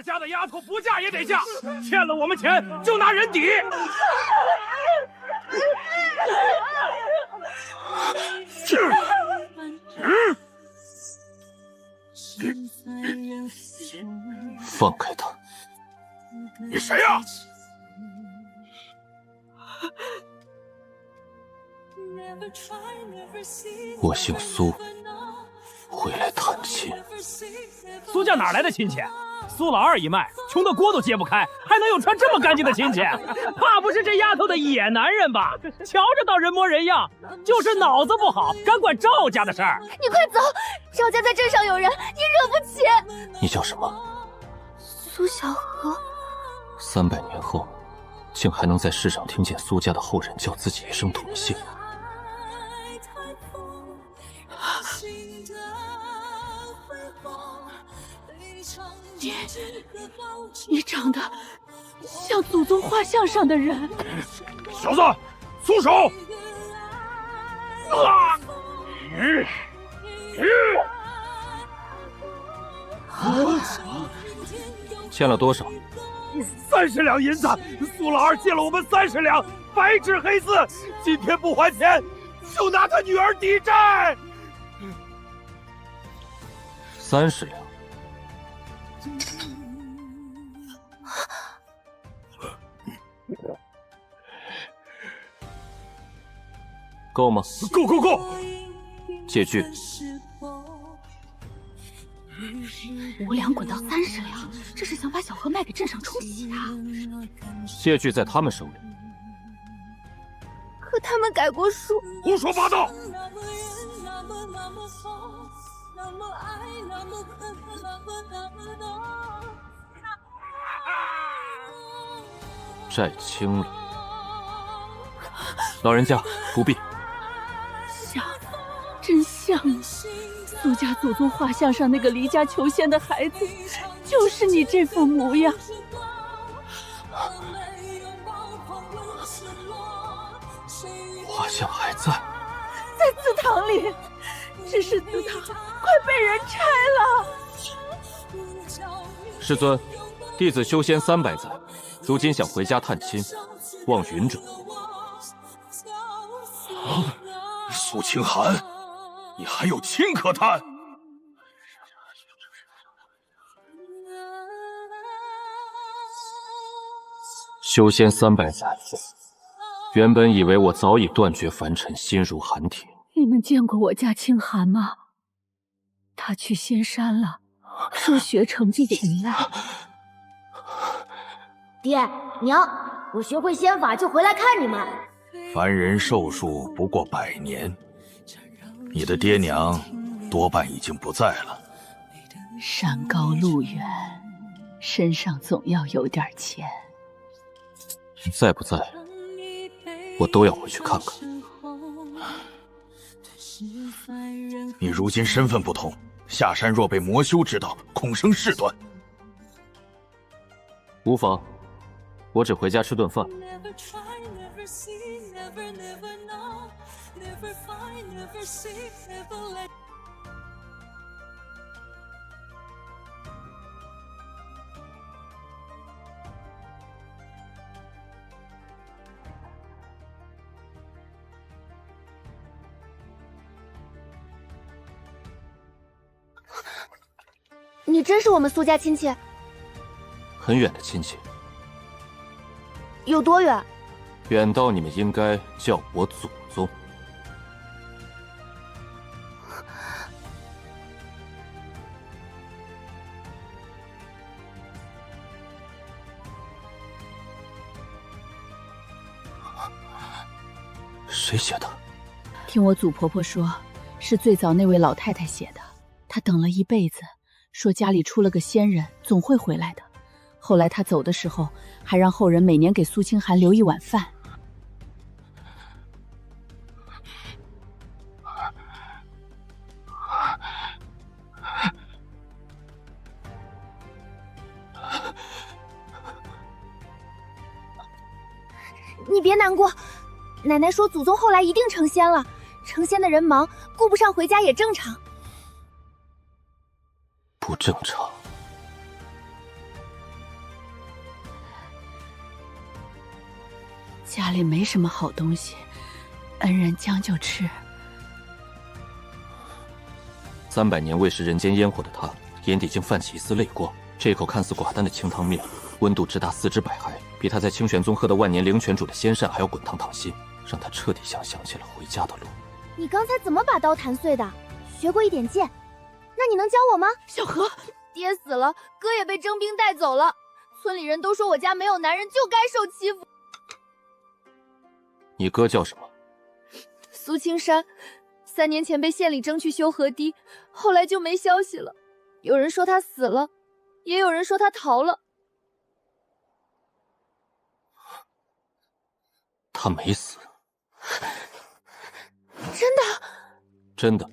二家的丫头不嫁也得嫁，欠了我们钱就拿人抵。放开他！你谁呀？我姓苏，回来探亲。苏家哪来的亲戚？苏老二一脉，穷的锅都揭不开，还能有传这么干净的亲戚？怕不是这丫头的野男人吧？瞧着倒人模人样，就是脑子不好，敢管赵家的事儿。你快走，赵家在镇上有人，你惹不起。你叫什么？苏小荷。300年后，竟还能在世上听见苏家的后人叫自己一声同姓。你长得像祖宗画像上的人。小子，松手！欠了多少？30两银子，苏老二借了我们30两，白纸黑字，今天不还钱，就拿他女儿抵债。30两。够吗？够！借据。5两滚到30两，这是想把小荷卖给镇上冲喜啊！借据在他们手里。可他们改过书。胡说八道！债清了。老人家不必。真像苏家祖宗画像上那个离家求仙的孩子，就是你这副模样。画像还在祠堂里，只是祠堂快被人拆了。师尊，弟子修仙300载，如今想回家探亲，望允者。苏清寒，你还有亲可探？修仙300载，原本以为我早已断绝凡尘，心如寒铁。你们见过我家清寒吗？他去仙山了，说学成必回来。爹娘，我学会仙法就回来看你们。凡人寿数不过100年，你的爹娘多半已经不在了。山高路远，身上总要有点钱。在不在，我都要回去看看。你如今身份不同，下山若被魔修知道，恐生事端。无妨，我只回家吃顿饭。你真是我们苏家亲戚？很远的亲戚。有多远？远到你们应该叫我祖宗。谁写的？听我祖婆婆说，是最早那位老太太写的。她等了一辈子，说家里出了个仙人，总会回来的。后来她走的时候，还让后人每年给苏清寒留一碗饭。你别难过，奶奶说祖宗后来一定成仙了，成仙的人忙，顾不上回家也正常。不正常。家里没什么好东西，恩人将就吃。300年未食人间烟火的他，眼底竟泛起一丝泪光。这口看似寡淡的清汤面，温度直达4至100海，比他在清玄宗喝的万年灵泉煮的仙膳还要滚烫烫心，让他彻底想起了回家的路。你刚才怎么把刀弹碎的？学过一点剑，那你能教我吗？小何，爹死了，哥也被征兵带走了，村里人都说我家没有男人，就该受欺负。你哥叫什么？苏青山，3年前被县里征去修河堤，后来就没消息了。有人说他死了，也有人说他逃了。他没死。真的？真的。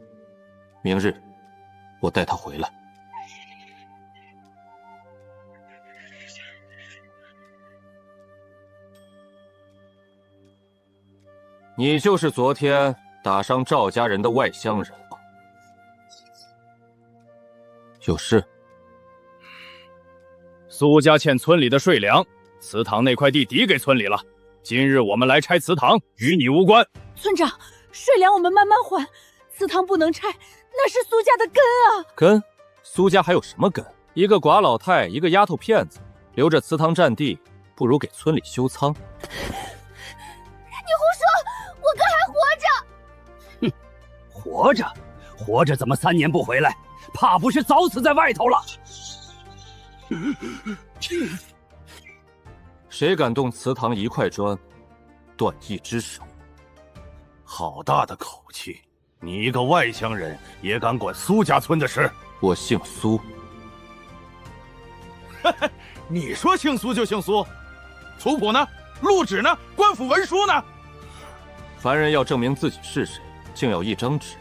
明日我带他回来。你就是昨天打伤赵家人的外乡人吧？有事？苏家欠村里的税粮，祠堂那块地抵给村里了。今日我们来拆祠堂，与你无关。村长，税粮我们慢慢还，祠堂不能拆，那是苏家的根啊！根？苏家还有什么根？一个寡老太，一个丫头片子，留着祠堂占地，不如给村里修仓。你胡说，我哥还活着。哼，活着？活着怎么3年不回来？怕不是早死在外头了？谁敢动祠堂一块砖，断一只手？好大的口气！你一个外乡人也敢管苏家村的事？我姓苏。你说姓苏就姓苏？族谱呢？录纸呢？官府文书呢？凡人要证明自己是谁，竟要一张纸。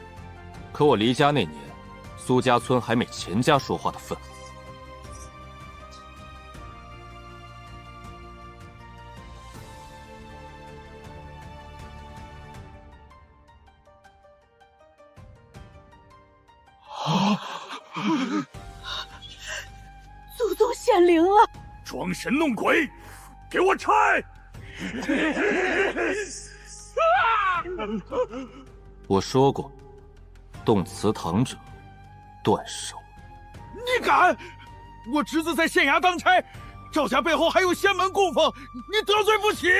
可我离家那年，苏家村还没钱家说话的份。祖宗显灵了！装神弄鬼，给我拆！我说过，动祠堂者，断手。你敢！我侄子在县衙当差，赵家背后还有仙门供奉，你得罪不起。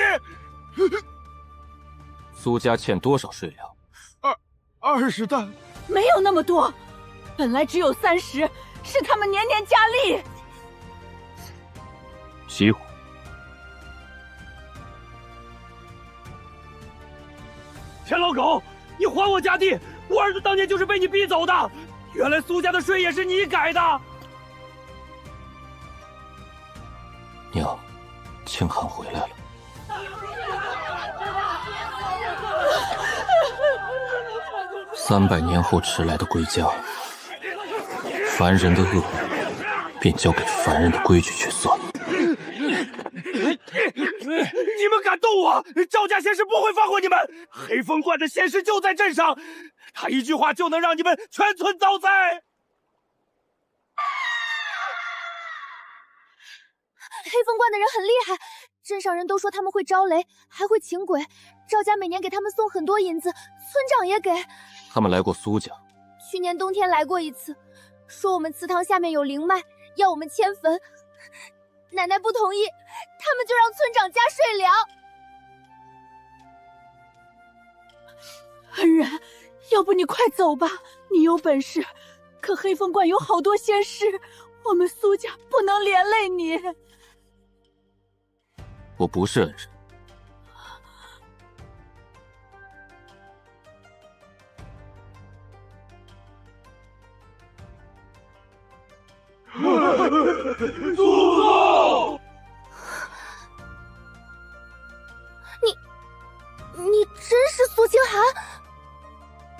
苏家欠多少税粮？20担。没有那么多，本来只有30，是他们年年加力。熄火！田老狗，你还我家地！我儿子当年就是被你逼走的。原来苏家的税也是你改的。娘，清寒回来了。300年后迟来的归家，凡人的恶，便交给凡人的规矩去算。你们敢动我，赵家仙师不会放过你们！黑风观的仙师就在镇上，他一句话就能让你们全村遭灾。黑风观的人很厉害，镇上人都说他们会招雷，还会请鬼。赵家每年给他们送很多银子，村长也给。他们来过苏家，去年冬天来过一次，说我们祠堂下面有灵脉，要我们迁坟。奶奶不同意，他们就让村长加税粮。恩人，要不你快走吧，你有本事，可黑风观有好多仙师，我们苏家不能连累你。我不是恩人。祖宗！你真是苏清寒？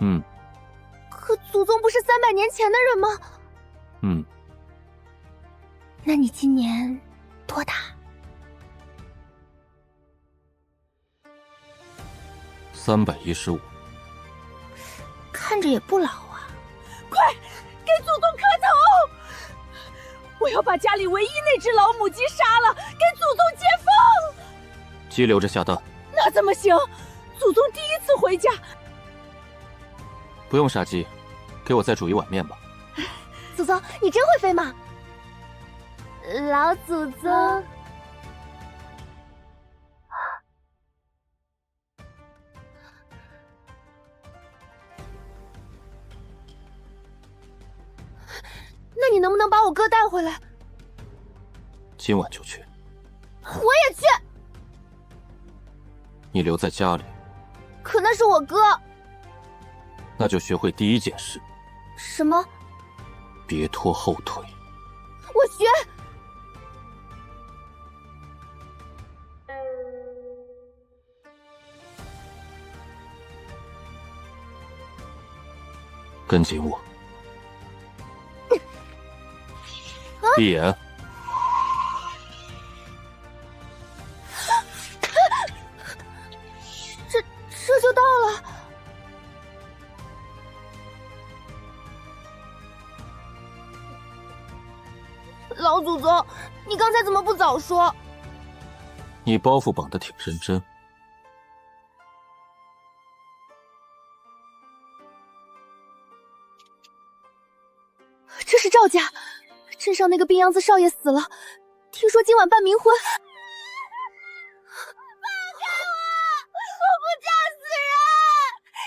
嗯。可祖宗不是300年前的人吗？嗯。那你今年多大？315。看着也不老啊。快，给祖宗磕头！我要把家里唯一那只老母鸡杀了，给祖宗接风。鸡留着下蛋。那那怎么行？祖宗第一次回家。不用杀鸡，给我再煮一碗面吧。祖宗，你真会飞嘛！老祖宗。那你能不能把我哥带回来？今晚就去。我也去。你留在家里。可那是我哥。那就学会第一件事。什么？别拖后腿。我学。跟紧我。闭眼。这就到了。老祖宗，你刚才怎么不早说？你包袱绑得挺认真。这是赵家，镇上那个病秧子少爷死了，听说今晚办冥婚。我不嫁死人！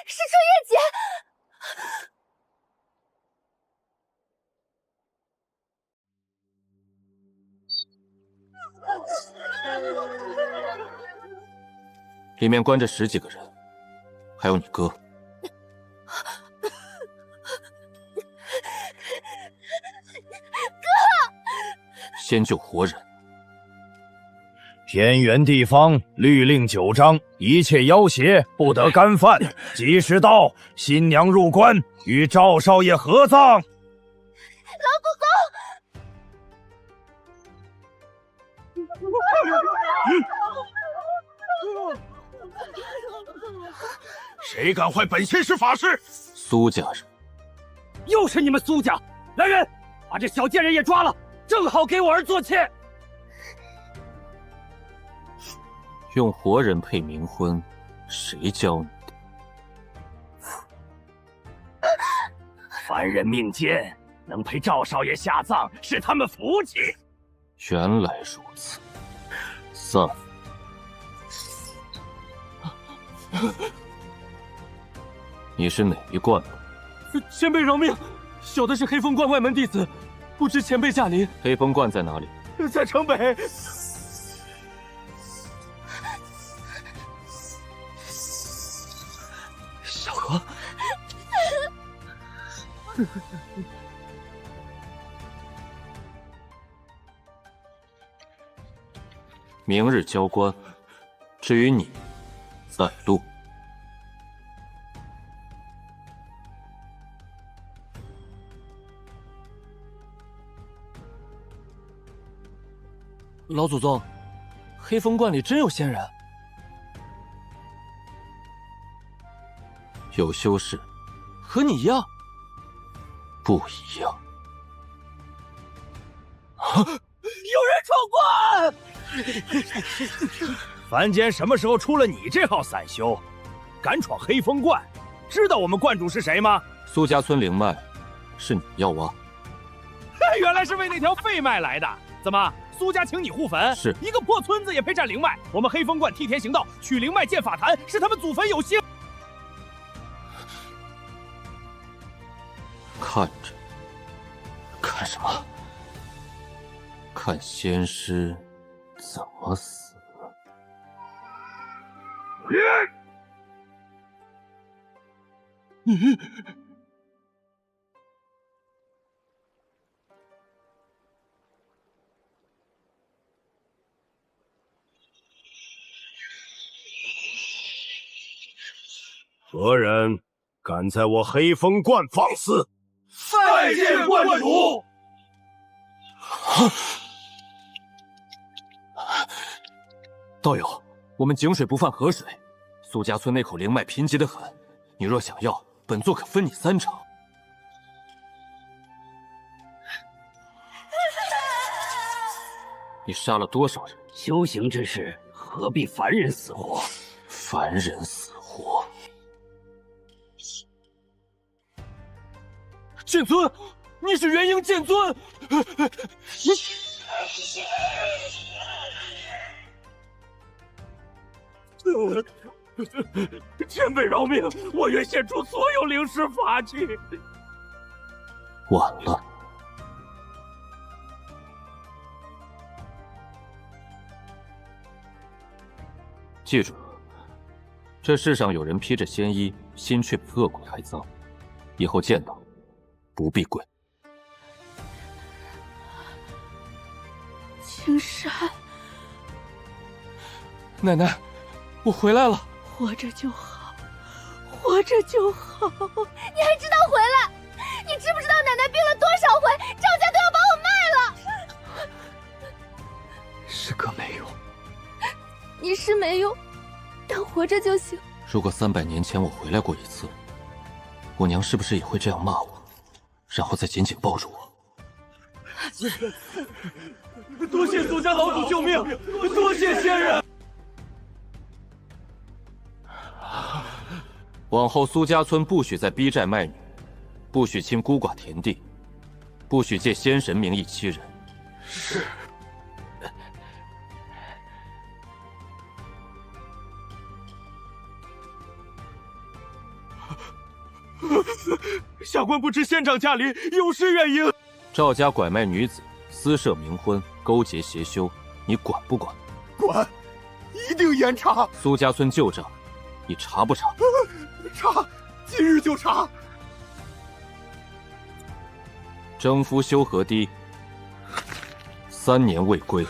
是春月姐。里面关着10几个人，还有你哥。先救活人。偏远地方律令9章，一切要挟不得干犯。吉时到，新娘入关，与赵少爷合葬。老祖宗！谁敢坏本仙师法事？苏家人。又是你们苏家！来人，把这小贱人也抓了，正好给我儿做妾。用活人配冥婚，谁教你的？凡人命贱，能陪赵少爷下葬是他们福气。原来如此。散。你是哪一贯的？前辈饶命，小的是黑风观外门弟子，不知前辈驾临。黑风观在哪里？在城北。小娥。明日交官，至于你，在路。老祖宗，黑风观里真有仙人？有修士，和你一样？不一样。有人闯关！凡间什么时候出了你这号散修，敢闯黑风观？知道我们观主是谁吗？苏家村灵脉，是你要挖？原来是为那条废脉来的。怎么，苏家请你护坟？是。一个破村子也配占灵脉？我们黑风观替天行道，取灵脉建法坛，是他们祖坟有幸。看着，看什么？看仙师怎么死。何人敢在我黑风观放肆？拜见观主！道友，我们井水不犯河水，苏家村那口灵脉贫瘠得很，你若想要，本座可分你3成。你杀了多少人？修行之事，何必凡人死活？凡人死活。剑尊，你是元婴剑尊！前辈饶命！我愿献出所有灵师法器。晚了。记住，这世上有人披着仙衣，心却比恶鬼还脏。以后见到，不必跪。青山，奶奶，我回来了。活着就好，活着就好。你还知道回来？你知不知道奶奶病了多少回，赵家都要把我卖了？是个没用。你是没用，但活着就行。如果300年前我回来过一次，我娘是不是也会这样骂我，然后再紧紧抱住我？多谢苏家老祖救命，多谢仙人。往后苏家村不许再逼债卖女，不许侵孤寡田地，不许借仙神名义欺人。是。下官不知仙长家里有失远迎。赵家拐卖女子，私设冥婚，勾结邪修，你管不管？管，一定严查。苏家村旧账，你查不查？查，今日就查。征夫修河堤，3年未归，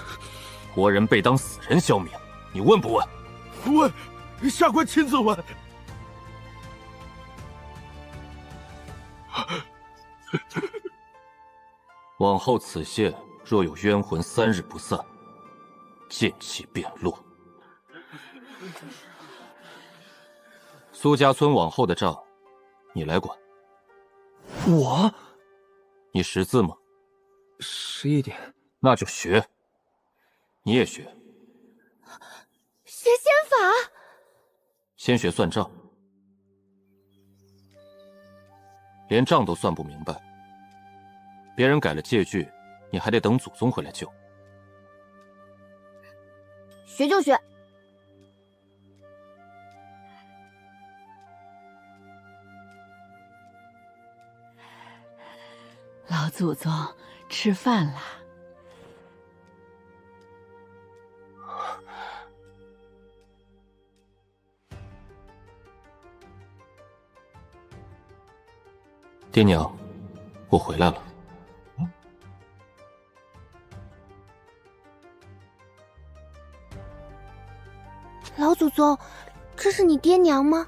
活人被当死人消灭，你问不问？问，下官亲自问。往后此县若有冤魂3日不散，剑气遍落。苏家村往后的账，你来管。我？你识字吗？识一点。那就学。你也学。学仙法。先学算账。连账都算不明白，别人改了借据，你还得等祖宗回来救。学就学。老祖宗，吃饭啦。爹娘，我回来了。老祖宗，这是你爹娘吗？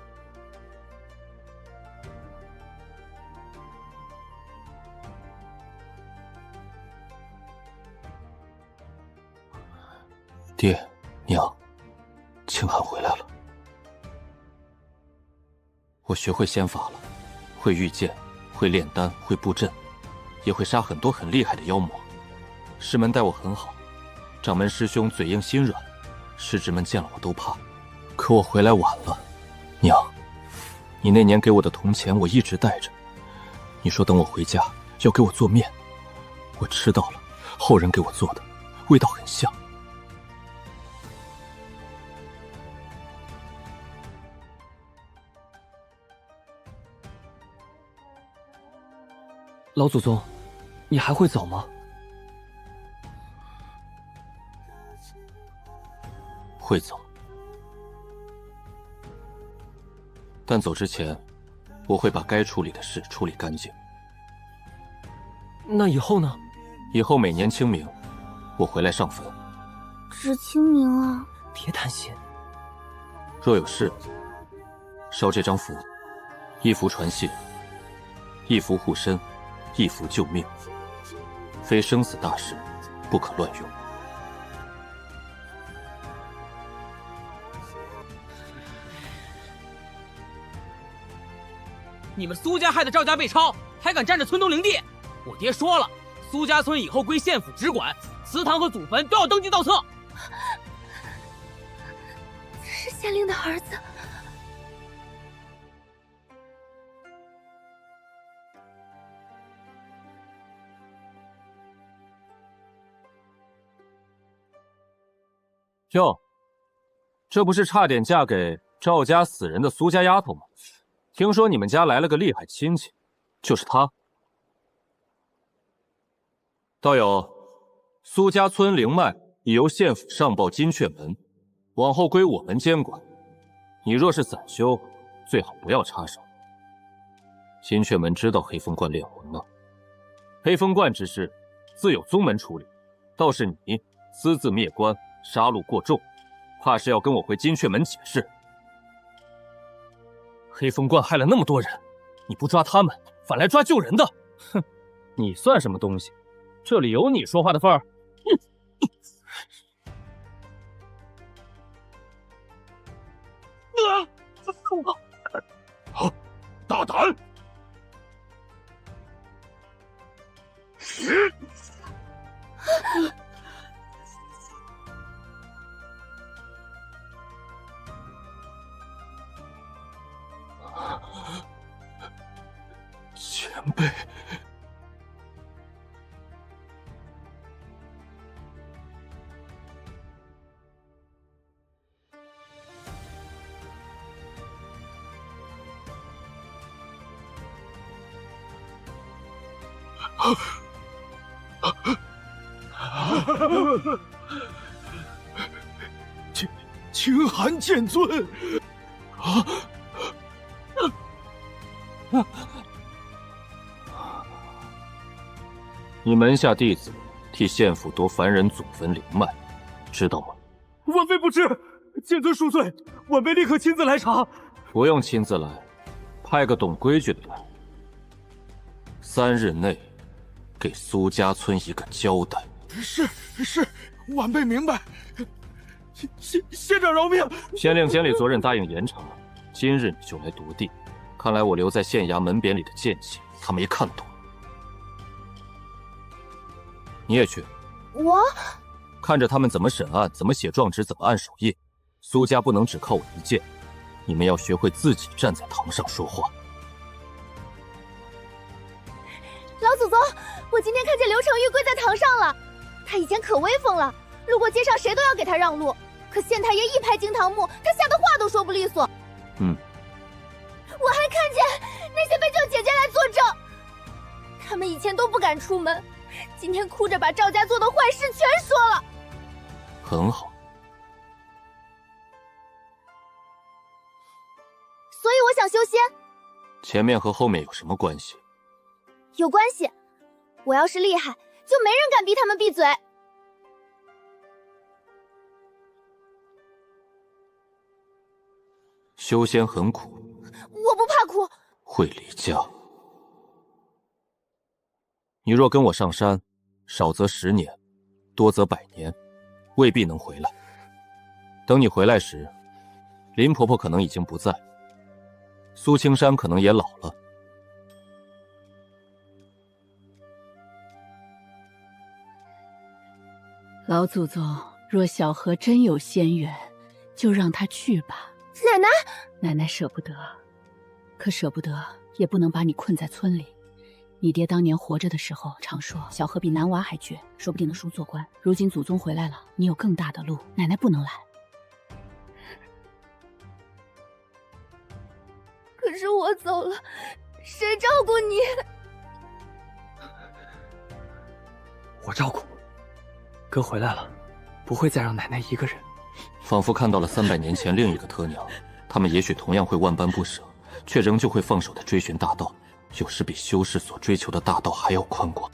爹娘，清寒回来了。我学会仙法了，会御剑，会炼丹，会布阵，也会杀很多很厉害的妖魔。师门待我很好，掌门师兄嘴硬心软，师侄们见了我都怕。可我回来晚了，娘，你那年给我的铜钱我一直带着，你说等我回家要给我做面，我吃到了，后人给我做的，味道很像。老祖宗，你还会走吗？会走，但走之前，我会把该处理的事处理干净。那以后呢？以后每年清明，我回来上坟。只清明啊！别贪心。若有事，烧这张符，一符传信，一符护身，一符救命。非生死大事，不可乱用。你们苏家害得赵家被抄，还敢占着村东灵地！我爹说了，苏家村以后归县府直管，祠堂和祖坟都要登记造册。这是县令的儿子。哟，这不是差点嫁给赵家死人的苏家丫头吗？听说你们家来了个厉害亲戚，就是她。道友，苏家村灵脉已由县府上报金雀门，往后归我们监管。你若是散修，最好不要插手。金雀门知道黑风观炼魂吗？黑风观之事，自有宗门处理。倒是你私自灭关，杀戮过重，怕是要跟我回金雀门解释。黑风观害了那么多人，你不抓他们，反来抓救人的，哼！你算什么东西？这里有你说话的份儿？大胆！前辈，清寒剑尊！你门下弟子替县府夺凡人祖坟灵脉，知道吗？晚辈不知，剑尊恕罪，晚辈立刻亲自来查。不用亲自来，派个懂规矩的来。3日内，给苏家村一个交代。是，晚辈明白。县长饶命！县令监理昨日答应严查，今日你就来夺地。看来我留在县衙门匾里的剑气，他没看懂。你也去。我看着他们怎么审案，怎么写状纸，怎么按手印。苏家不能只靠我一剑，你们要学会自己站在堂上说话。老祖宗，我今天看见刘承玉跪在堂上了。他以前可威风了，路过街上谁都要给他让路。可县太爷一拍惊堂木，他吓得话都说不利索。我还看见那些被救姐姐来作证，他们以前都不敢出门，今天哭着把赵家做的坏事全说了。很好。所以我想修仙。前面和后面有什么关系？有关系，我要是厉害，就没人敢逼他们闭嘴。修仙很苦，我不怕苦。会离家。你若跟我上山，少则10年，多则100年，未必能回来。等你回来时，林婆婆可能已经不在，苏青山可能也老了。老祖宗，若小荷真有仙缘，就让她去吧。奶奶，奶奶舍不得，可舍不得也不能把你困在村里。你爹当年活着的时候常说，小荷比男娃还倔，说不定能书做官。如今祖宗回来了，你有更大的路，奶奶不能拦。可是我走了，谁照顾你？我照顾。哥回来了，不会再让奶奶一个人。仿佛看到了300年前另一个特娘，他们也许同样会万般不舍，却仍旧会放手的追寻大道，有时比修士所追求的大道还要宽广。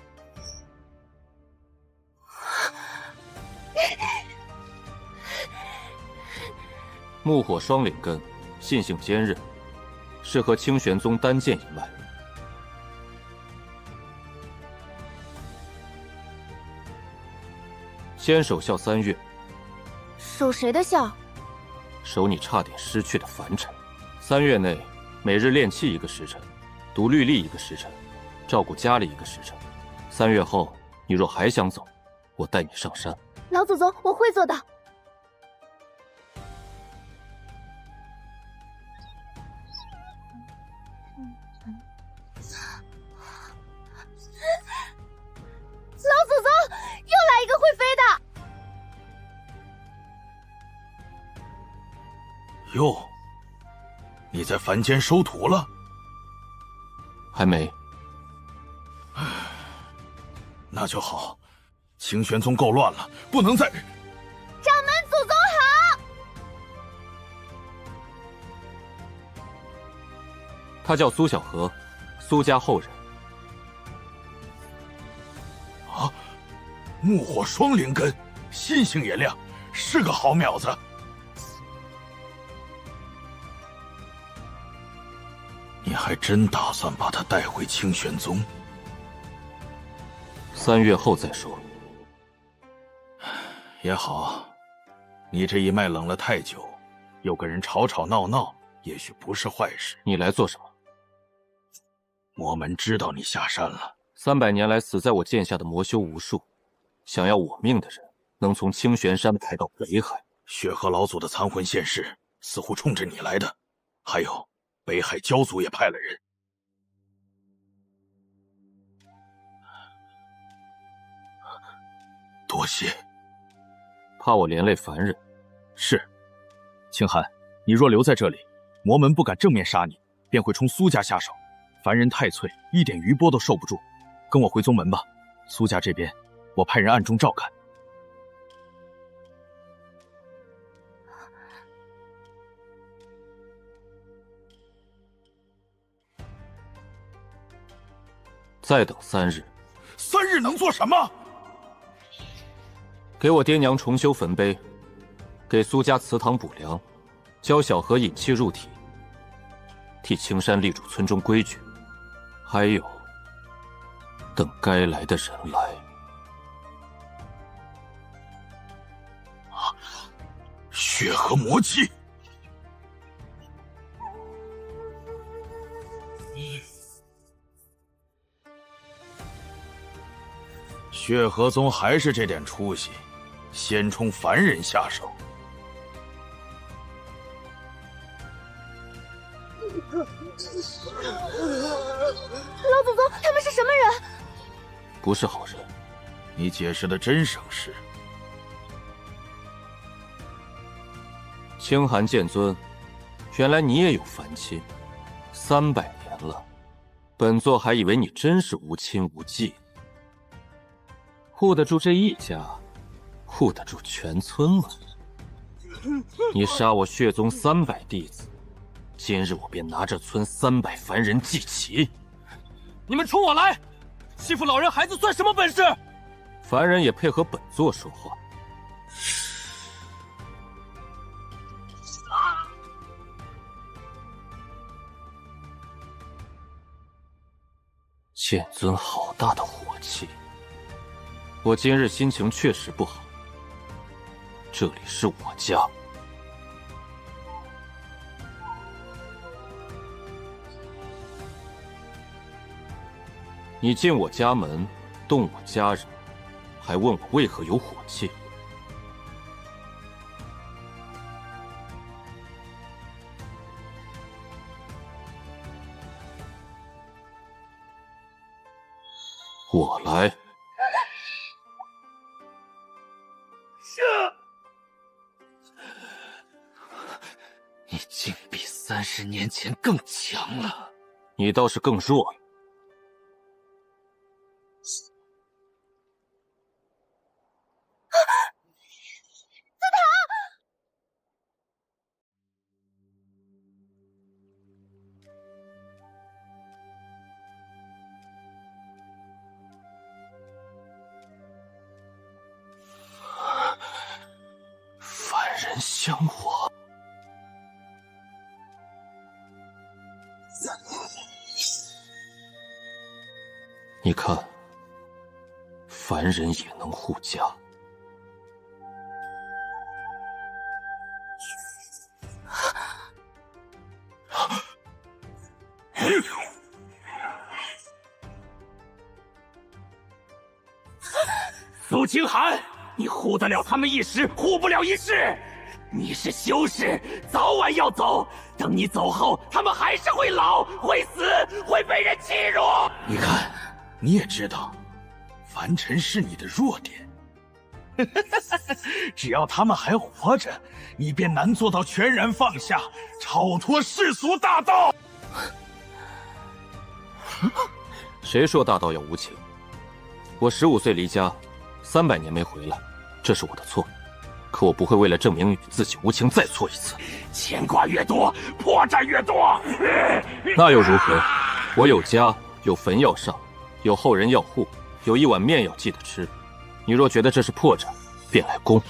木火双领根，性性坚韧，适合清玄宗丹剑一脉。先守孝3月。守谁的孝？守你差点失去的凡尘。3月内，每日练气1个时辰，读律例1个时辰，照顾家里1个时辰。3月后，你若还想走，我带你上山。老祖宗，我会做的。会飞的。哟，你在凡间收徒了？还没。那就好。清玄宗够乱了，不能再……掌门祖宗好！他叫苏小荷，苏家后人。啊，木火双灵根，心性也亮，是个好苗子。你还真打算把他带回清玄宗？3月后再说。也好，你这一脉冷了太久，有个人吵吵闹闹，也许不是坏事。你来做什么？魔门知道你下山了。300年来死在我剑下的魔修无数，想要我命的人，能从清玄山抬到北海。血河老祖的残魂现世，似乎冲着你来的。还有，北海蛟族也派了人。多谢。怕我连累凡人。是。清寒，你若留在这里，魔门不敢正面杀你，便会冲苏家下手。凡人太脆，一点余波都受不住。跟我回宗门吧。苏家这边，我派人暗中照看。再等3日。3日能做什么？给我爹娘重修坟碑，给苏家祠堂补粮，教小荷引气入体，替青山立主村中规矩。还有，等该来的人来。血河魔姬。血河宗还是这点出息，先冲凡人下手。老祖宗，他们是什么人？不是好人。你解释的真省事。清寒剑尊，原来你也有凡亲，300年了，本座还以为你真是无亲无戚。护得住这一家，护得住全村吗？你杀我血宗300弟子，今日我便拿这村300凡人祭旗。你们冲我来！欺负老人孩子算什么本事？凡人也配合本座说话。剑尊好大的火气！我今日心情确实不好。这里是我家，你进我家门，动我家人，还问我为何有火气？我来。你竟比30年前更强了。你倒是更弱了。凡人香火。你看，凡人也能护家。苏清寒，你护得了他们一时，护不了一世。你是修士，早晚要走。等你走后，他们还是会老，会死，会被人欺辱。你看，你也知道，凡尘是你的弱点。只要他们还活着，你便难做到全然放下，超脱世俗大道。谁说大道要无情？我15岁离家，300年没回来，这是我的错。可我不会为了证明与自己无情再错一次。牵挂越多，破绽越多。那又如何？我有家，有坟要上，有后人要护，有一碗面要记得吃。你若觉得这是破绽，便来攻。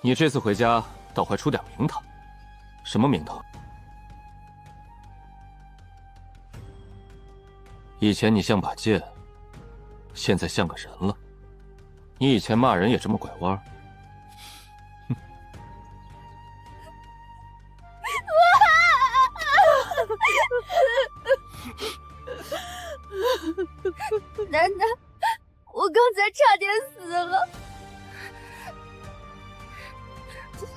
你这次回家倒还出点名堂，什么名堂？以前你像把剑，现在像个人了。你以前骂人也这么拐弯？楠楠，我刚才差点死了。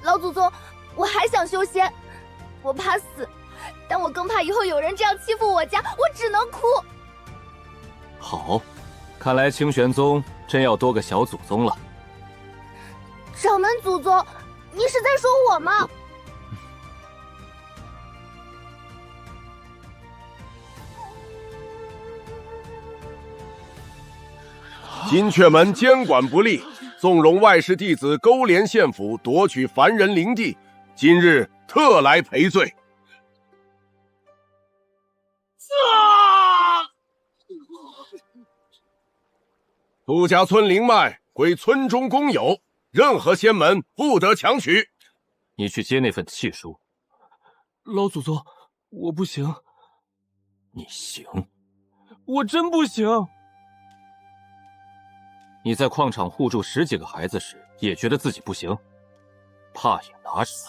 老祖宗，我还想修仙，我怕死，但我更怕以后有人这样欺负我家，我只能哭。好，看来清玄宗真要多个小祖宗了。掌门祖宗，你是在说我吗？金阙门监管不力，纵容外室弟子勾连县府，夺取凡人灵地，今日特来赔罪。杜家村灵脉归村中公有，任何仙门不得强取。你去接那份契书。老祖宗，我不行。你行？我真不行。你在矿场护住10几个孩子时，也觉得自己不行，怕也拿死。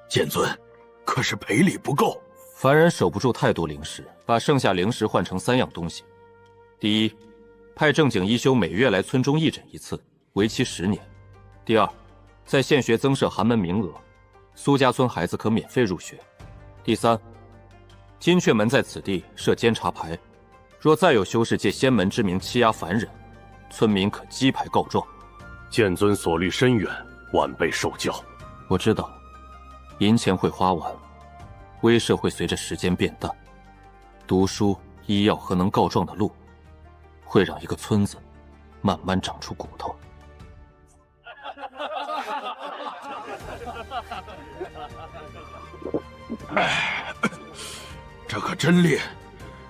剑尊，可是赔礼不够。凡人守不住太多灵石，把剩下灵石换成3样东西：第一，派正经医修每月来村中义诊一次，为期10年；第二，在县学增设寒门名额，苏家村孩子可免费入学；第三，金阙门在此地设监察牌，若再有修士借仙门之名欺压凡人，村民可击牌告状。剑尊所虑深远，晚辈受教。我知道，银钱会花完，威慑会随着时间变淡，读书、医药和能告状的路，会让一个村子慢慢长出骨头。这可真烈，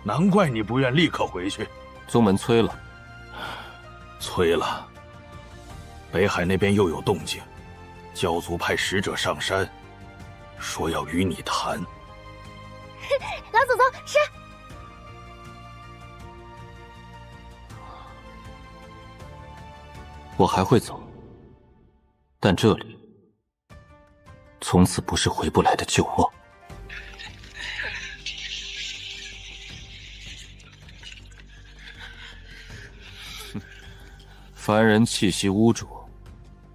难怪你不愿立刻回去。宗门催了。催了。北海那边又有动静，教族派使者上山，说要与你谈。老祖宗是。我还会走，但这里从此不是回不来的旧梦。凡人气息污浊，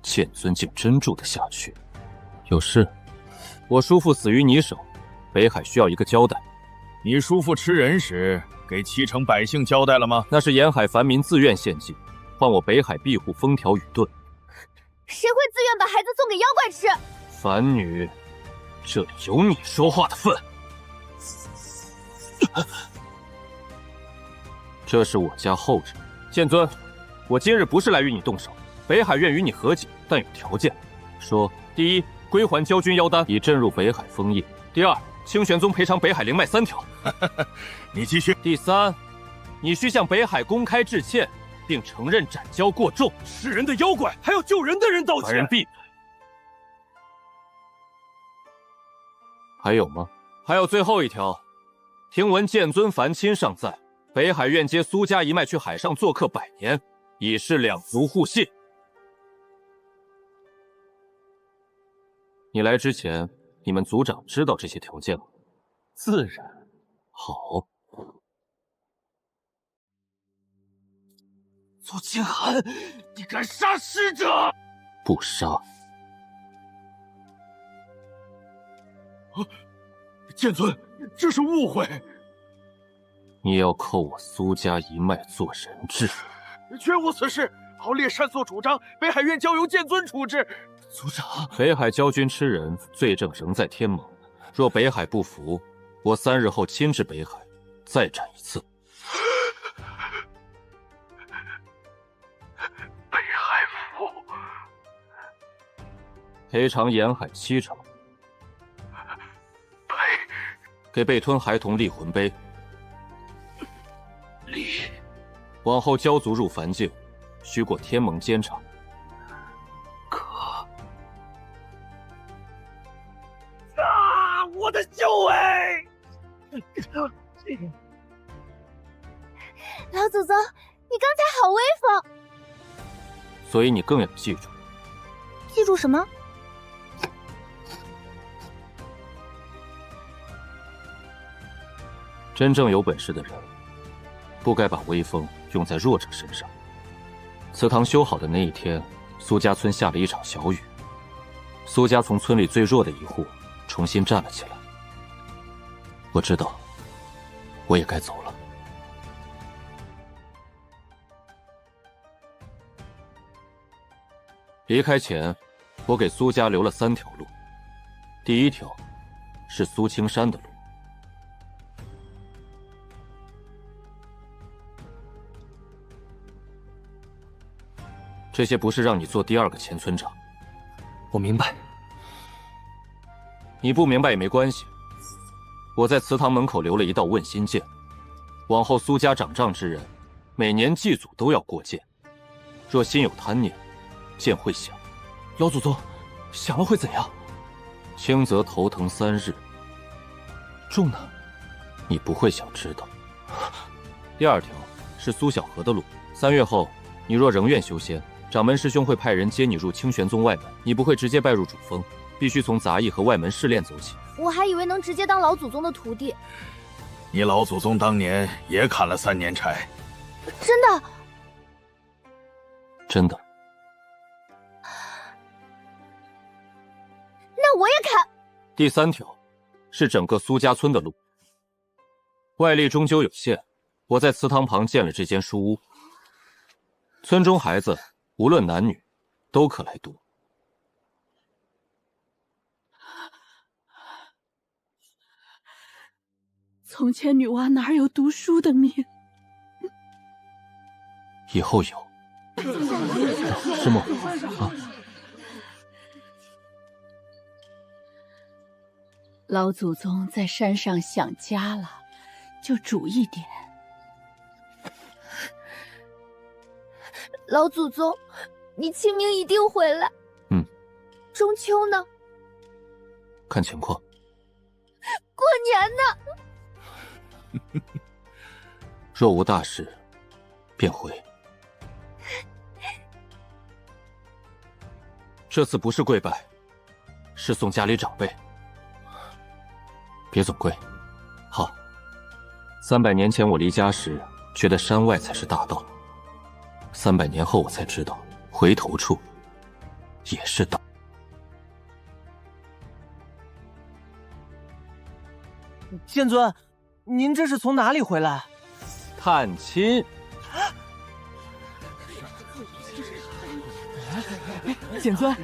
剑尊竟真住得下去。有事，我叔父死于你手，北海需要一个交代。你叔父吃人时给7城百姓交代了吗？那是沿海凡民自愿献祭，换我北海庇护风调雨顿。谁会自愿把孩子送给妖怪吃？凡女，这里有你说话的份。这是我家后人，剑尊，我今日不是来与你动手，北海愿与你和解，但有条件。说：第一，归还交军妖丹，以镇入北海封印；第二，清玄宗赔偿北海灵脉3条。你继续。第三，你需向北海公开致歉，并承认斩蛟过重。是人的妖怪还要救人的人道歉。凡人闭嘴。还有吗？还有最后一条，听闻剑尊凡亲尚在，北海愿接苏家一脉去海上做客100年，以示两族互信。你来之前，你们族长知道这些条件吗？自然。好。左清寒，你敢杀使者？不杀。剑尊，这是误会。你要扣我苏家一脉做人质？绝无此事，敖烈擅作主张，北海院交由剑尊处置。族长，北海昭君吃人，罪证仍在天盟。若北海不服，我3日后亲至北海，再战一次。北海府赔偿沿海7成。给被吞孩童立魂碑。立。往后交族入凡境，须过天盟监察。可。啊！我的修为！老祖宗，你刚才好威风。所以你更要记住。记住什么？真正有本事的人，不该把威风用在弱者身上。祠堂修好的那一天，苏家村下了一场小雨，苏家从村里最弱的一户重新站了起来。我知道，我也该走了。离开前，我给苏家留了3条路。第一条是苏青山的路。这些不是让你做第2个前村长。我明白。你不明白也没关系。我在祠堂门口留了一道问心剑，往后苏家掌杖之人，每年祭祖都要过剑。若心有贪念，剑会响。老祖宗，响了会怎样？轻则头疼3日，重呢？你不会想知道。第2条是苏小河的路。3月后，你若仍愿修仙，掌门师兄会派人接你入清玄宗外门，你不会直接拜入主峰，必须从杂役和外门试炼走起。我还以为能直接当老祖宗的徒弟。你老祖宗当年也砍了3年柴。真的？真的。那我也砍。第3条是整个苏家村的路。外力终究有限，我在祠堂旁建了这间书屋。村中孩子无论男女，都可来读。从前女娲哪有读书的命？以后有。师母啊，老祖宗在山上想家了，就煮一点。老祖宗，你清明一定回来。中秋呢？看情况。过年呢？若无大事，便回。这次不是跪拜，是送家里长辈。别总跪。好。300年前我离家时，觉得山外才是大道。300年后我才知道，回头处也是道。剑尊，您这是从哪里回来？探亲。剑尊，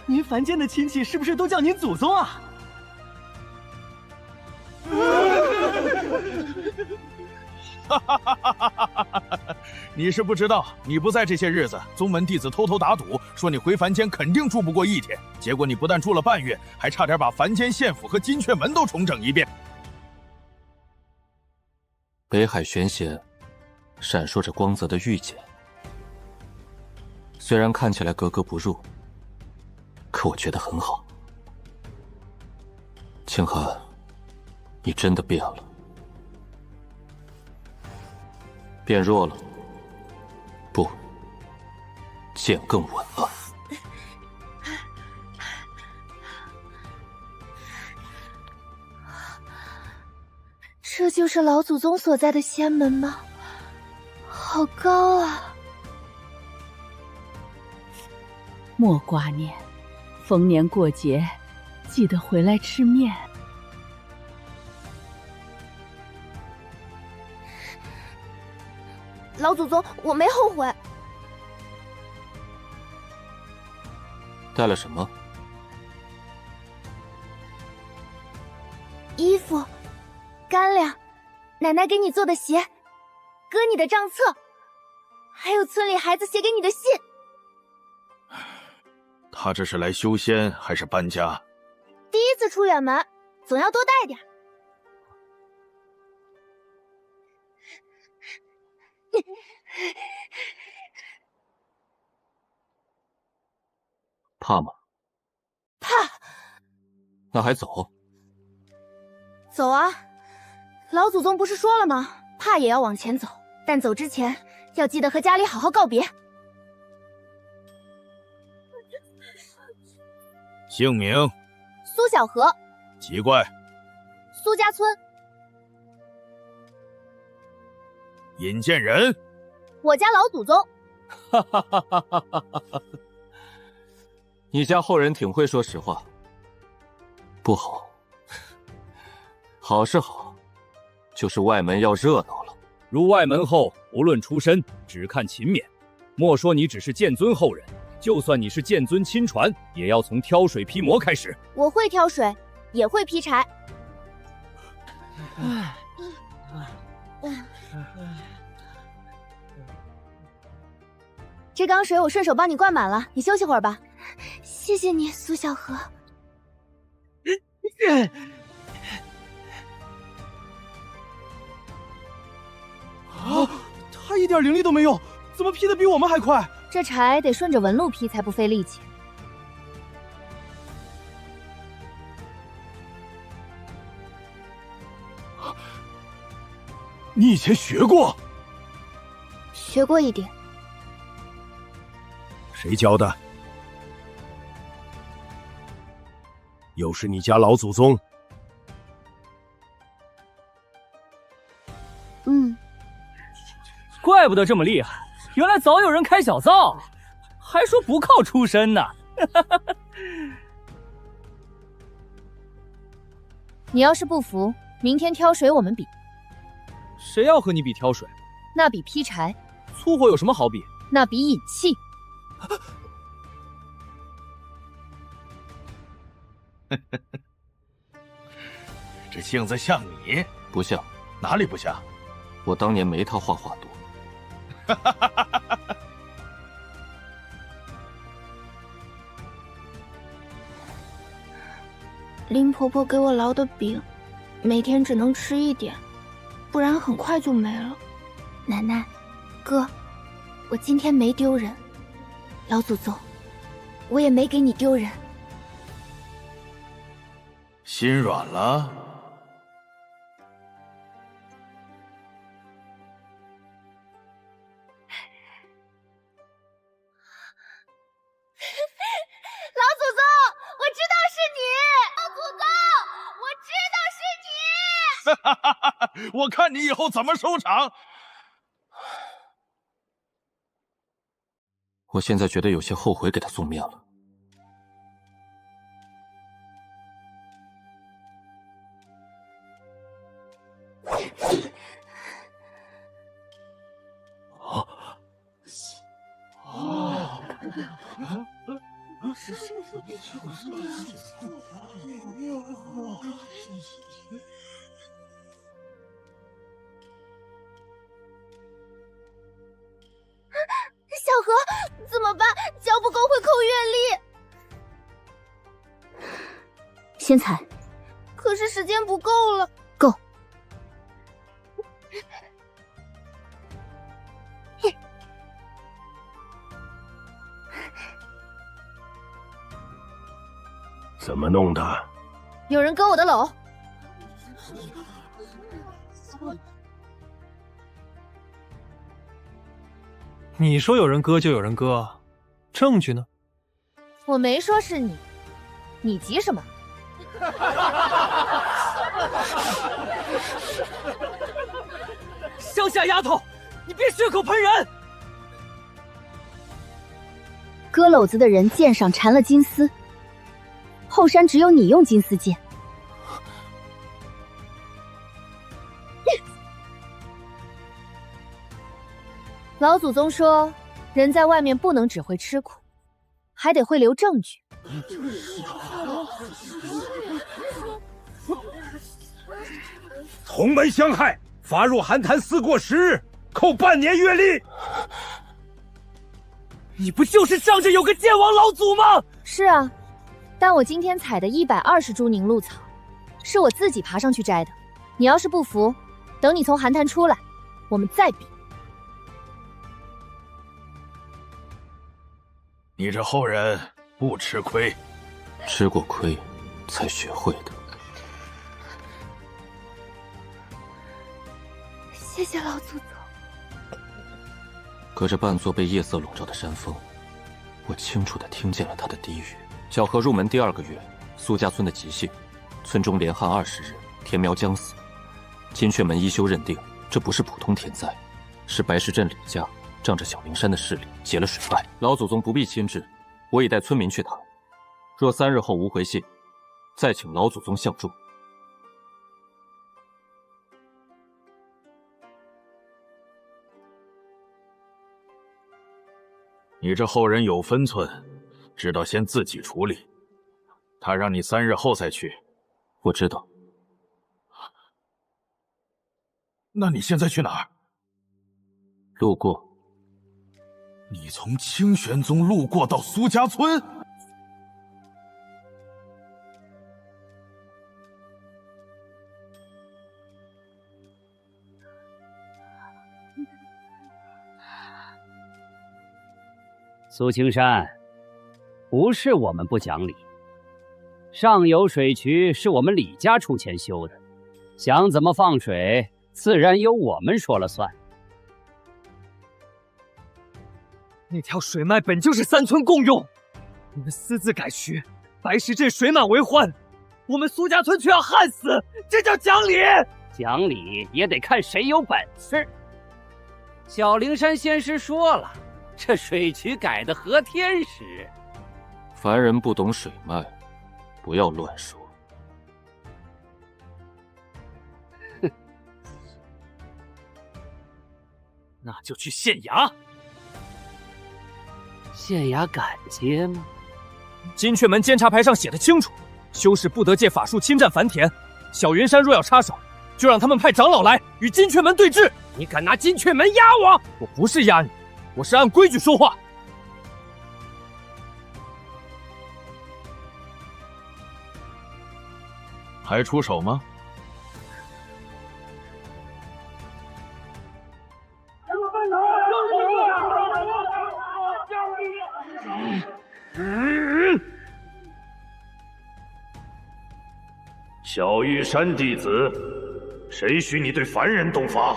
您凡间的亲戚是不是都叫您祖宗啊？你是不知道，你不在这些日子，宗门弟子偷偷打赌，说你回凡间肯定住不过1天。结果你不但住了半月，还差点把凡间县府和金阙门都重整一遍。北海玄弦闪烁着光泽的玉简，虽然看起来格格不入，可我觉得很好。清寒，你真的变了，变弱了。不，剑更稳了。这就是老祖宗所在的仙门吗？好高啊！莫挂念，逢年过节记得回来吃面。老祖宗，我没后悔。带了什么？衣服、干粮，奶奶给你做的鞋，哥你的账册，还有村里孩子写给你的信。他这是来修仙还是搬家？第一次出远门，总要多带点。怕吗？怕。那还走？走啊！老祖宗不是说了吗？怕也要往前走，但走之前要记得和家里好好告别。姓名：苏小荷。奇怪。苏家村。引荐人：我家老祖宗。哈哈哈哈哈哈！你家后人挺会说实话。不好，好是好，就是外门要热闹了。入外门后，无论出身，只看勤勉。莫说你只是剑尊后人，就算你是剑尊亲传，也要从挑水劈磨开始。我会挑水，也会劈柴。这缸水我顺手帮你灌满了，你休息会儿吧。谢谢你，苏小荷。啊！他一点灵力都没有，怎么劈得比我们还快？这柴得顺着纹路劈才不费力气。你以前学过？学过一点。谁教的？又是你家老祖宗？怪不得这么厉害，原来早有人开小灶，还说不靠出身呢。你要是不服，明天挑水我们比。谁要和你比挑水？那比劈柴。粗活有什么好比？那比引气。这性子像你？不像。哪里不像？我当年没他画画多。林婆婆给我烙的饼，每天只能吃一点，不然很快就没了。奶奶，哥，我今天没丢人，老祖宗，我也没给你丢人。心软了？我看你以后怎么收场。我现在觉得有些后悔给他送面了。小荷，怎么办？脚不够会扣月力。先踩。可是时间不够了。够。怎么弄的？有人割我的篓。你说有人割就有人割，证据呢？我没说是你，你急什么？乡下丫头，你别血口喷人！割篓子的人剑上缠了金丝，后山只有你用金丝剑。老祖宗说，人在外面不能只会吃苦，还得会留证据。同门相害，罚入寒潭思过10日，扣半年月例。你不就是仗着有个剑王老祖吗？是啊，但我今天采的120株凝露草，是我自己爬上去摘的。你要是不服，等你从寒潭出来，我们再比。你这后人不吃亏，吃过亏才学会的。谢谢老祖宗。隔着半座被夜色笼罩的山峰，我清楚地听见了他的低语。巧合入门第2个月，苏家村的吉姓，村中连旱20日，田苗将死。金雀门一休认定这不是普通天灾，是白石镇李家仗着小灵山的势力结了水脉。老祖宗不必亲至，我已带村民去讨。若3日后无回信，再请老祖宗相助。你这后人有分寸，知道先自己处理。他让你3日后再去。我知道。那你现在去哪儿？路过。你从清玄宗路过到苏家村？苏青山，不是我们不讲理，上游水渠是我们李家出钱修的，想怎么放水，自然由我们说了算。那条水脉本就是3村共用，你们私自改渠，白石镇水满为患，我们苏家村却要旱死，这叫讲理？讲理也得看谁有本事。小灵山仙师说了，这水渠改的合天时。凡人不懂水脉，不要乱说。那就去县衙。县衙敢接吗？金雀门监察牌上写的清楚，修士不得借法术侵占凡田。小云山若要插手，就让他们派长老来与金雀门对峙。你敢拿金雀门压我？我不是压你，我是按规矩说话。还出手吗？小玉山弟子，谁许你对凡人动法？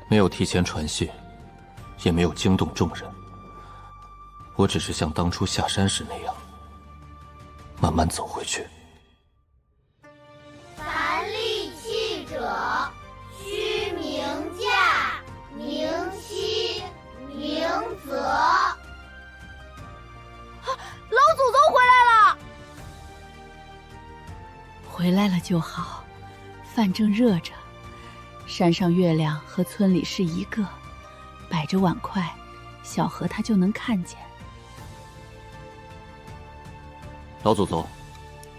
没有提前传信，也没有惊动众人。我只是像当初下山时那样，慢慢走回去。凡利器者，须明价，明期，明泽。老祖宗回来了！回来了就好，饭正热着，山上月亮和村里是一个，摆着碗筷，小河他就能看见。老祖宗，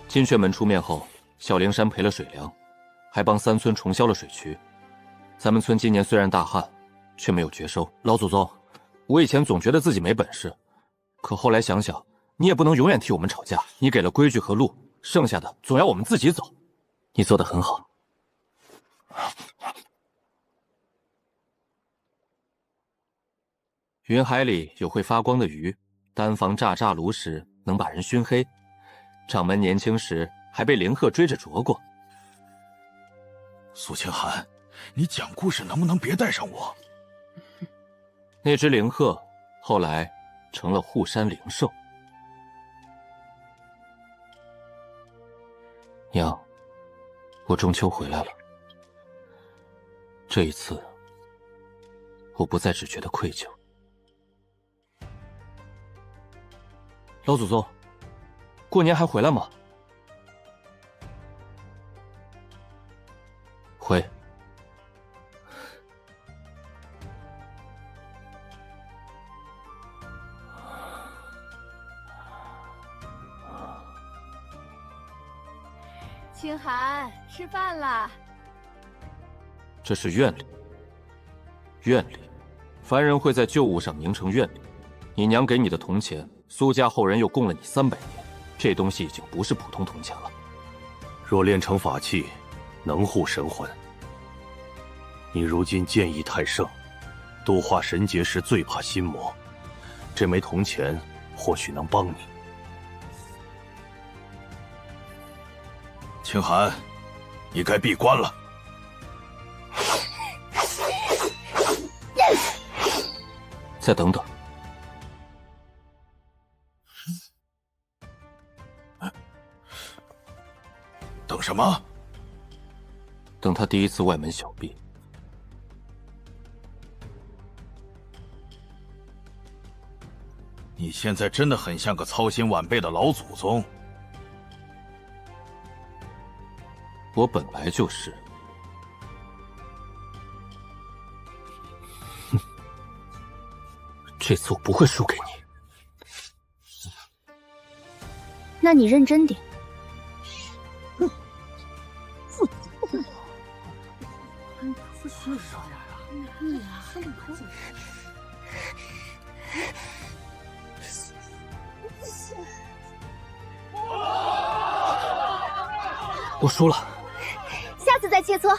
金雀门出面后，小灵山赔了水粮，还帮3村重修了水渠。咱们村今年虽然大旱，却没有绝收。老祖宗，我以前总觉得自己没本事，可后来想想，你也不能永远替我们吵架。你给了规矩和路，剩下的总要我们自己走。你做得很好。云海里有会发光的鱼，单防炸炸炉时能把人熏黑。掌门年轻时还被灵鹤追着啄过。苏清寒，你讲故事能不能别带上我？那只灵鹤后来成了护山灵兽。娘，我中秋回来了。这一次，我不再只觉得愧疚。老祖宗，过年还回来吗？回。清寒，吃饭啦。这是院里，院里，凡人会在旧物上凝成院里。你娘给你的铜钱，苏家后人又供了你300年，这东西已经不是普通铜钱了。若炼成法器，能护神魂。你如今剑意太盛，度化神劫时最怕心魔，这枚铜钱或许能帮你。清寒，你该闭关了。再等等。等什么？等他第一次外门小闭。你现在真的很像个操心晚辈的老祖宗。我本来就是。哼，这次我不会输给你。那你认真点。我输了，下次再切磋。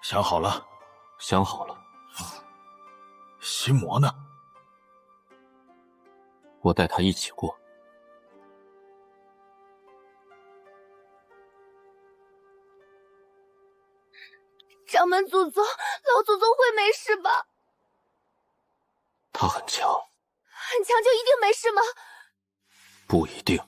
想好了？想好了。心魔呢？我带他一起过。掌门祖宗，老祖宗会没事吧？他很强。很强就一定没事吗？不一定。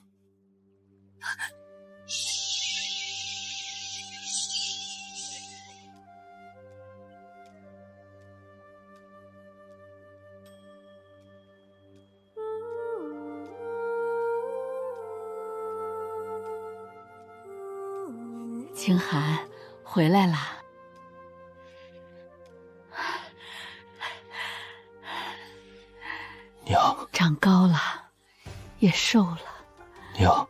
清寒，回来啦。娘，长高了，也瘦了。娘，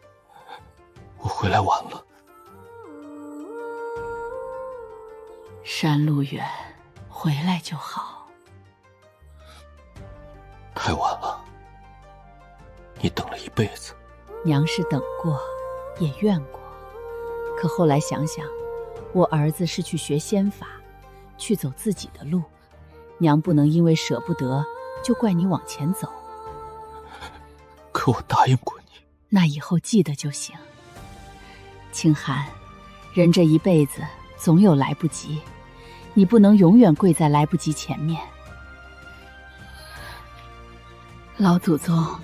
我回来晚了。山路远，回来就好。太晚了，你等了一辈子。娘是等过，也怨过，可后来想想，我儿子是去学仙法，去走自己的路，娘不能因为舍不得就怪你往前走。可我答应过你，那以后记得就行。清寒，人这一辈子总有来不及，你不能永远跪在来不及前面。老祖宗，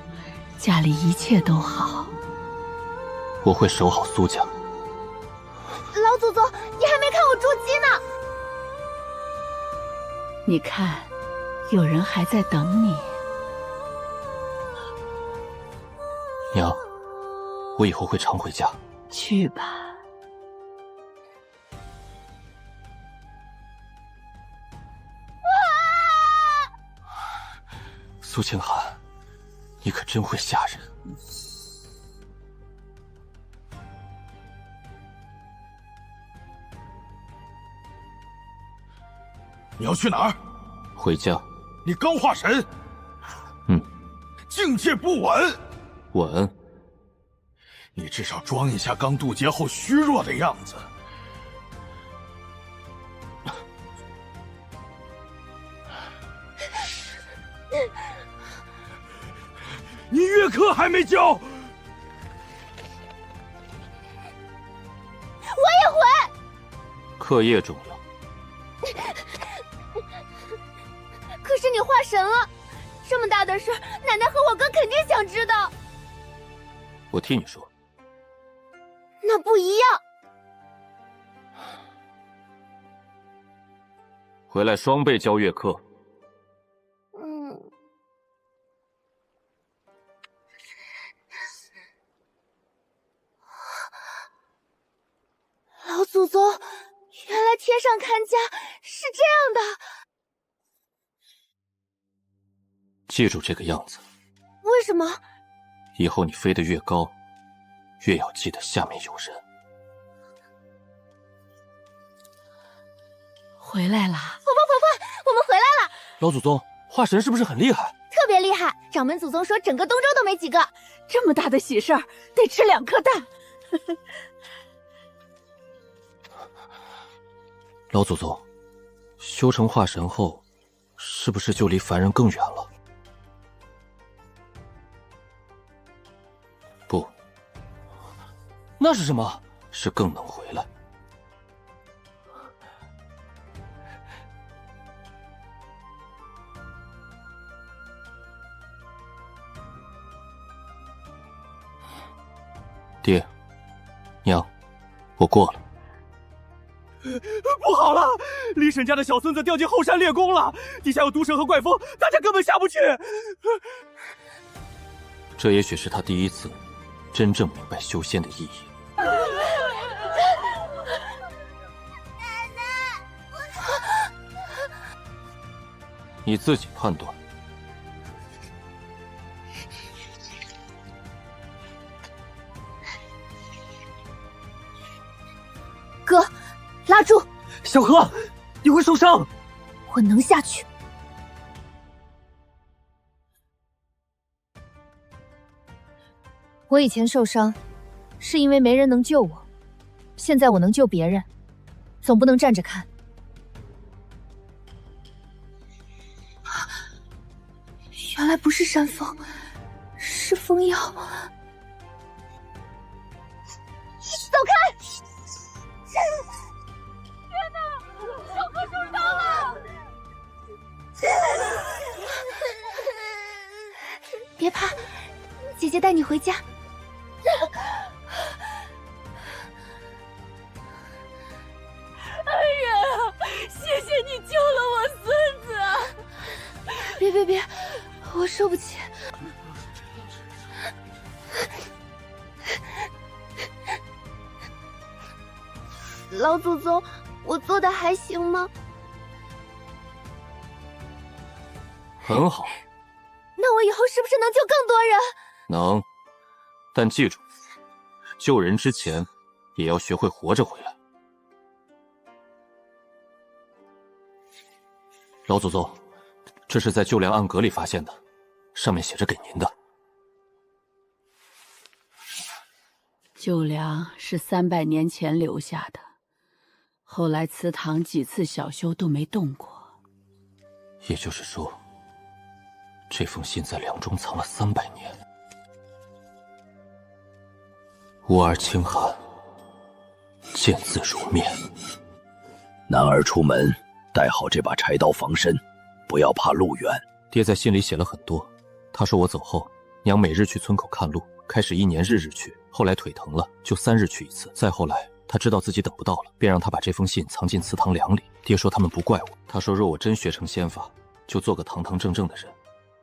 家里一切都好。我会守好苏家。老祖宗，你还没看我筑基呢。你看，有人还在等你。娘，我以后会常回家。去吧。苏清寒，你可真会吓人。你要去哪儿？回家。你刚化神？境界不稳。稳。你至少装一下刚渡劫后虚弱的样子。你月课还没交。我也回。课业重要。可是你化神了，这么大的事儿，奶奶和我哥肯定想我替你说。那不一样。回来双倍交月课。老祖宗，原来天上看家是这样的。记住这个样子。为什么？以后你飞得越高，越要记得下面有人。回来啦！婆婆，我们回来了。老祖宗，化神是不是很厉害？特别厉害，掌门祖宗说整个东周都没几个。这么大的喜事儿，得吃2颗蛋。老祖宗，修成化神后，是不是就离凡人更远了？不，那是什么？是更能回来。爹，娘，我过了。不好了，李婶家的小孙子掉进后山练功了，底下有毒蛇和怪风，大家根本下不去。这也许是他第一次真正明白修仙的意义。奶奶，你自己判断。哥，拉住！小何，你会受伤。我能下去。我以前受伤，是因为没人能救我，现在我能救别人，总不能站着看。原来不是山峰，是风妖。走开！天哪，小何受伤了！别怕，姐姐带你回家。恩人啊，谢谢你救了我孙子啊！别，我受不起。老祖宗，我做的还行吗？很好。那我以后是不是能救更多人？能，但记住，救人之前也要学会活着回来。老祖宗，这是在旧梁暗格里发现的，上面写着给您的。旧梁是300年前留下的，后来祠堂几次小修都没动过。也就是说，这封信在梁中藏了300年。吾儿清寒，见字如面。男儿出门带好这把柴刀防身，不要怕路远。爹在信里写了很多，他说我走后，娘每日去村口看路，开始1年日日去，后来腿疼了就3日去一次，再后来他知道自己等不到了，便让他把这封信藏进祠堂梁里。爹说他们不怪我，他说若我真学成仙法，就做个堂堂正正的人，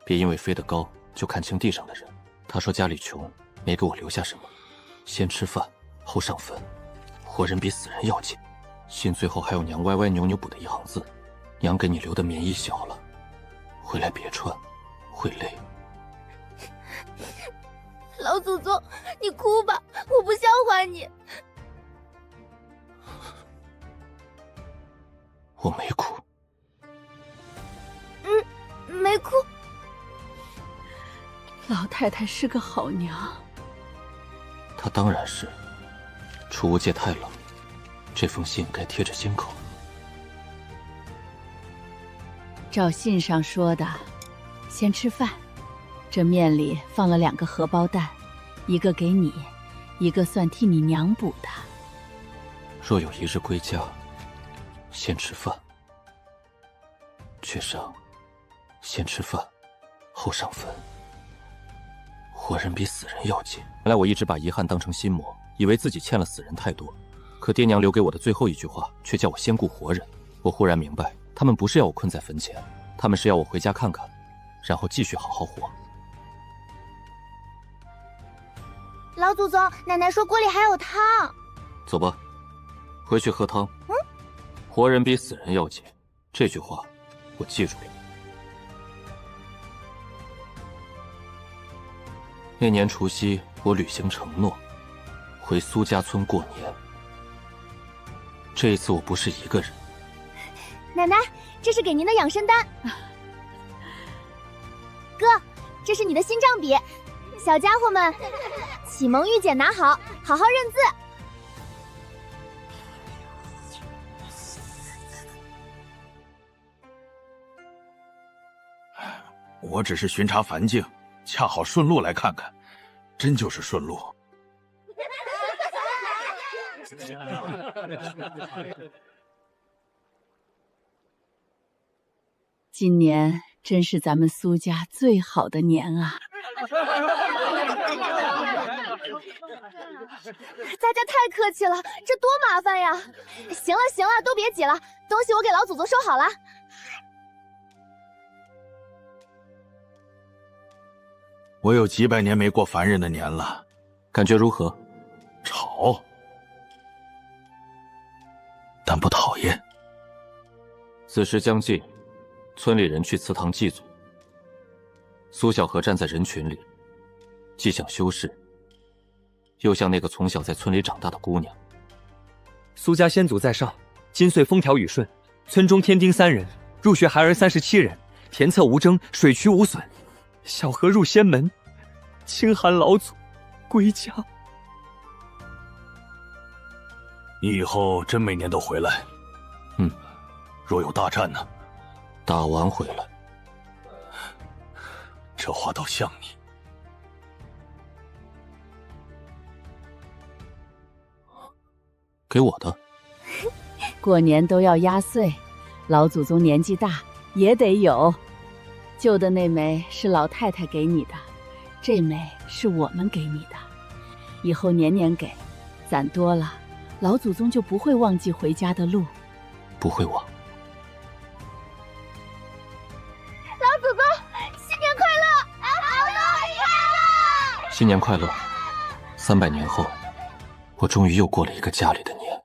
别因为飞得高就看清地上的人。他说家里穷，没给我留下什么，先吃饭后上坟，活人比死人要紧。信最后还有娘歪歪扭扭补的一行字：娘给你留的棉衣小了，回来别穿，会累。老祖宗，你哭吧，我不笑话你。我没哭。没哭。老太太是个好娘。她当然是。储物界太冷，这封信该贴着心口。照信上说的，先吃饭。这面里放了2个荷包蛋，一个给你，一个算替你娘补的。若有一日归家，先吃饭。缺上，先吃饭，后上坟，活人比死人要紧。原来我一直把遗憾当成心魔，以为自己欠了死人太多。可爹娘留给我的最后一句话，却叫我先顾活人。我忽然明白，他们不是要我困在坟前，他们是要我回家看看，然后继续好好活。老祖宗，奶奶说锅里还有汤。走吧，回去喝汤。活人比死人要紧，这句话我记住了。那年除夕，我履行承诺，回苏家村过年。这一次我不是一个人。奶奶，这是给您的养生丹。哥，这是你的新账笔。小家伙们，启蒙玉简拿好，好好认字。我只是巡查梵境，恰好顺路来看看，真就是顺路。今年真是咱们苏家最好的年啊！大家太客气了，这多麻烦呀！行了行了，都别急了，东西我给老祖宗收好了。我有几百年没过凡人的年了，感觉如何？吵，但不讨厌。子时将近，村里人去祠堂祭祖。苏小荷站在人群里，既想修饰，又像那个从小在村里长大的姑娘。苏家先祖在上，今岁风调雨顺，村中添丁3人，入学孩儿37人，田侧无争，水渠无损。小荷入仙门，清寒老祖归家。你以后真每年都回来？若有大战呢？打完回来。这话倒像你。给我的。过年都要压岁，老祖宗年纪大也得有。旧的那枚是老太太给你的，这枚是我们给你的，以后年年给，攒多了，老祖宗就不会忘记回家的路。不会忘。老祖宗，新年快乐！老祖宗快乐！新年快乐！300年后，我终于又过了一个家里的年。